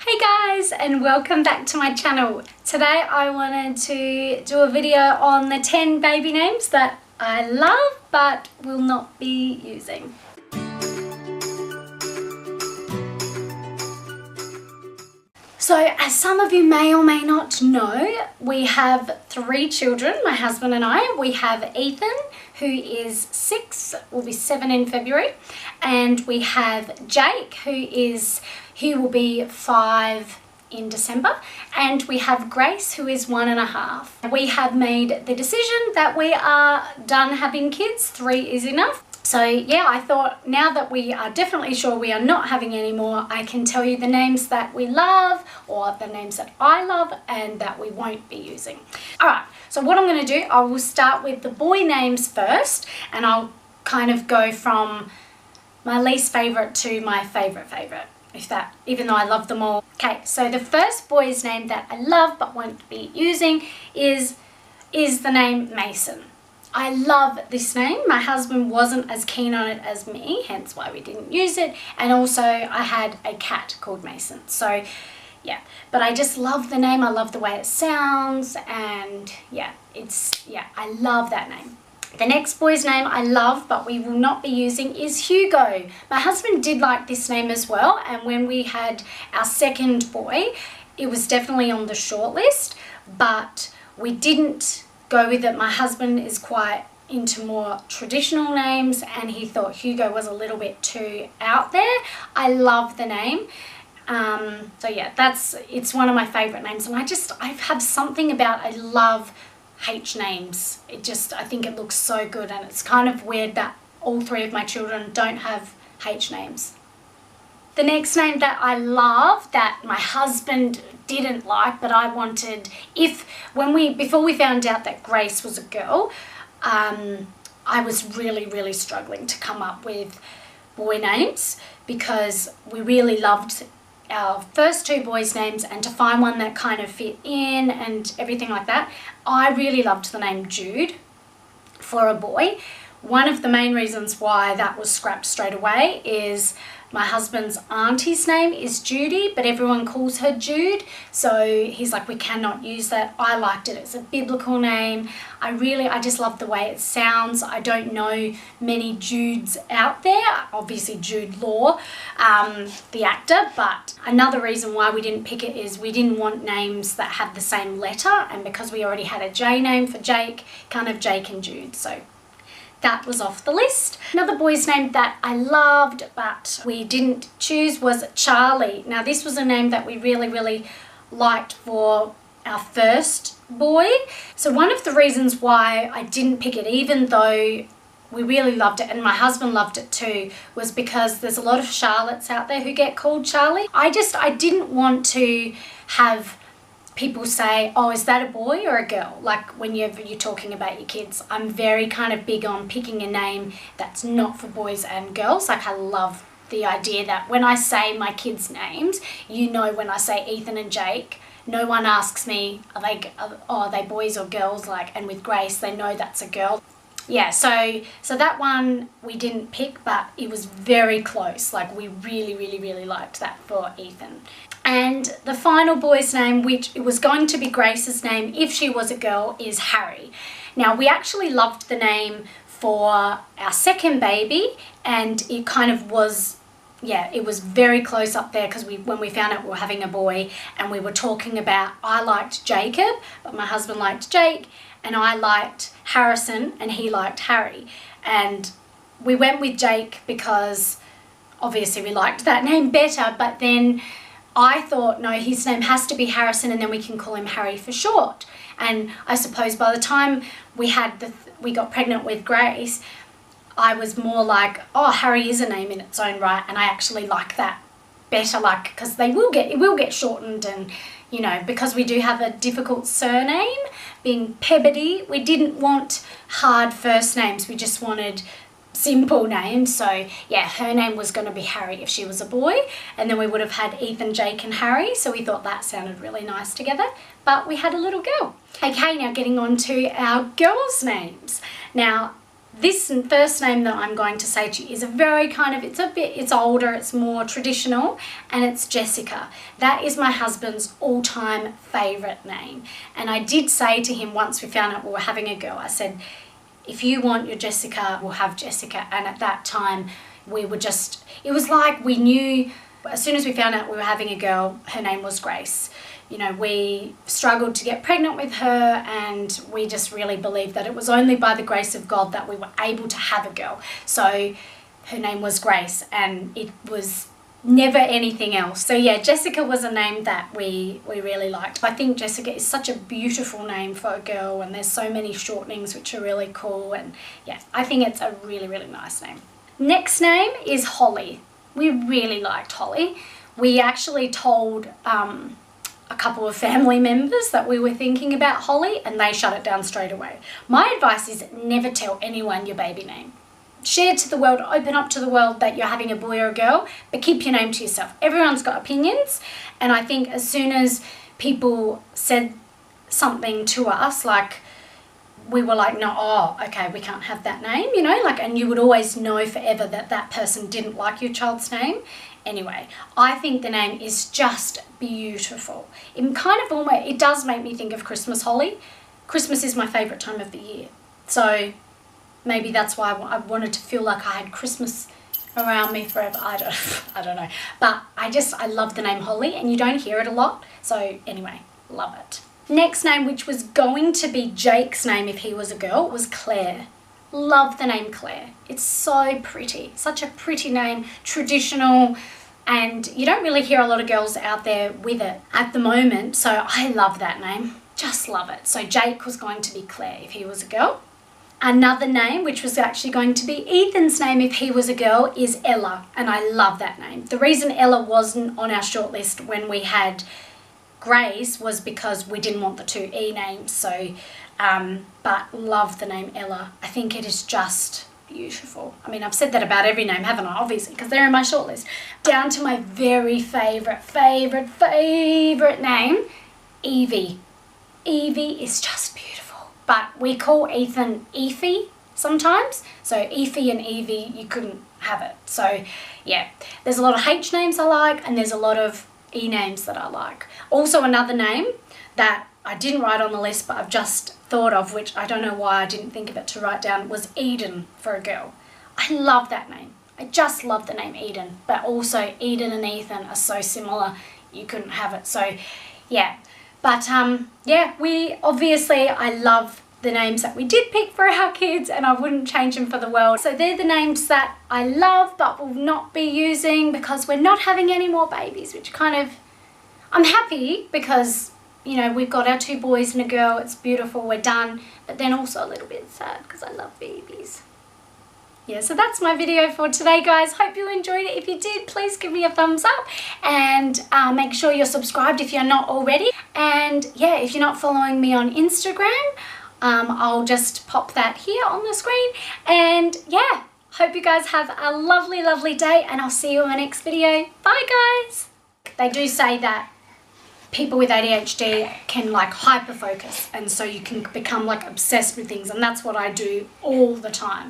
Hey guys, and welcome back to my channel. Today I wanted to do a video on the 10 baby names that I love but will not be using. So as some of you may or may not know, we have 3 children, my husband and I. We have Ethan, who is 6, will be 7 in February, and we have Jake, who will be 5 in December, and we have Grace, who is 1.5. We have made the decision that we are done having kids. 3 is enough. So yeah, I thought now that we are definitely sure we are not having any more, I can tell you the names that we love or the names that I love and that we won't be using. Alright, so what I'm going to do, I will start with the boy names first, and I'll kind of go from my least favourite to my favourite, even though I love them all. Okay, so the first boy's name that I love but won't be using is the name Mason. I love this name. My husband wasn't as keen on it as me, hence why we didn't use it. And also I had a cat called Mason. So yeah, but I just love the name. I love the way it sounds, and yeah, I love that name. The next boy's name I love but we will not be using is Hugo. My husband did like this name as well, and when we had our second boy, it was definitely on the short list, but we didn't go with it. My husband is quite into more traditional names and he thought Hugo was a little bit too out there. I love the name. So yeah, it's one of my favourite names, and I have something about, I love H names. I think it looks so good, and it's kind of weird that all 3 of my children don't have H names. The next name that I love that my husband didn't like but I wanted, before we found out that Grace was a girl, I was really struggling to come up with boy names because we really loved our first 2 boys' names, and to find one that kind of fit in and everything like that. I really loved the name Jude for a boy. One of the main reasons why that was scrapped straight away is my husband's auntie's name is Judy, but everyone calls her Jude. So he's like, we cannot use that. I liked it. It's a biblical name. I just love the way it sounds. I don't know many Judes out there. Obviously Jude Law, the actor, but another reason why we didn't pick it is we didn't want names that had the same letter, and because we already had a J name for Jake, kind of Jake and Jude, so that was off the list. Another boy's name that I loved but we didn't choose was Charlie. Now this was a name that we really liked for our first boy. So one of the reasons why I didn't pick it, even though we really loved it and my husband loved it too, was because there's a lot of Charlottes out there who get called Charlie. I didn't want to have people say, oh, is that a boy or a girl? Like when you're talking about your kids. I'm very kind of big on picking a name that's not for boys and girls. Like I love the idea that when I say my kids' names, when I say Ethan and Jake, no one asks me, are they boys or girls? And with Grace, they know that's a girl. Yeah, so that one we didn't pick, but it was very close. Like we really liked that for Ethan. And the final boy's name, which it was going to be Grace's name if she was a girl, is Harry. Now we actually loved the name for our second baby, and it kind of was, yeah, it was very close up there because when we found out we were having a boy, and we were talking about, I liked Jacob but my husband liked Jake, and I liked Harrison and he liked Harry, and we went with Jake because obviously we liked that name better, but then I thought, no, his name has to be Harrison and then we can call him Harry for short. And I suppose by the time we got pregnant with Grace, I was more like, oh, Harry is a name in its own right, and I actually like that better, because it will get shortened, and because we do have a difficult surname, being Pebbody, we didn't want hard first names, we just wanted simple names. So yeah, her name was going to be Harry if she was a boy, and then we would have had Ethan, Jake and Harry, so we thought that sounded really nice together, but we had a little girl. Okay, now getting on to our girls' names. Now This first name that I'm going to say to you is a very kind of, it's older, it's more traditional, and it's Jessica. That is my husband's all-time favourite name. And I did say to him once we found out we were having a girl, I said, if you want your Jessica, we'll have Jessica. And at that time, we were just, it was like we knew, as soon as we found out we were having a girl, her name was Grace. You know, we struggled to get pregnant with her, and we just really believed that it was only by the grace of God that we were able to have a girl. So her name was Grace, and it was never anything else. So yeah, Jessica was a name that we really liked. I think Jessica is such a beautiful name for a girl, and there's so many shortenings which are really cool, and yeah, I think it's a really, really nice name. Next name is Holly. We really liked Holly. We actually told a couple of family members that we were thinking about Holly, and they shut it down straight away. My advice is never tell anyone your baby name. Share to the world, open up to the world that you're having a boy or a girl, but keep your name to yourself. Everyone's got opinions, and I think as soon as people said something to us, like, we were like, no, oh, okay, we can't have that name, you know, like, and you would always know forever that that person didn't like your child's name. Anyway, I think the name is just beautiful. It kind of almost, it does make me think of Christmas, Holly. Christmas is my favourite time of the year. So maybe that's why I wanted to feel like I had Christmas around me forever. I don't know. But I love the name Holly, and you don't hear it a lot. So anyway, love it. Next name, which was going to be Jake's name if he was a girl, was Claire. Love the name Claire. It's so pretty. Such a pretty name, traditional, and you don't really hear a lot of girls out there with it at the moment. So I love that name. Just love it. So Jake was going to be Claire if he was a girl. Another name, which was actually going to be Ethan's name if he was a girl, is Ella, and I love that name. The reason Ella wasn't on our shortlist when we had Grace was because we didn't want the two E names. So but love the name Ella. I think it is just beautiful. I mean, I've said that about every name, haven't I? Obviously, because they're in my shortlist. Down to my very favourite name, Evie. Evie is just beautiful. But we call Ethan Evie sometimes. So Evie and Evie, you couldn't have it. So yeah, there's a lot of H names I like, and there's a lot of E names that I like. Also another name that I didn't write on the list, but I've just thought of, which I don't know why I didn't think of it to write down, was Eden for a girl. I love that name. I just love the name Eden, but also Eden and Ethan are so similar, you couldn't have it. So yeah, but yeah, I love the names that we did pick for our kids, and I wouldn't change them for the world. So they're the names that I love but will not be using because we're not having any more babies, which kind of, I'm happy because, you know, we've got our two boys and a girl, it's beautiful, we're done, but then also a little bit sad because I love babies. Yeah, so that's my video for today, guys. Hope you enjoyed it. If you did, please give me a thumbs up, and make sure you're subscribed if you're not already. And yeah, if you're not following me on Instagram, I'll just pop that here on the screen. And yeah, hope you guys have a lovely, lovely day, and I'll see you in my next video. Bye, guys. They do say that people with ADHD can like hyper focus, and so you can become like obsessed with things, and that's what I do all the time.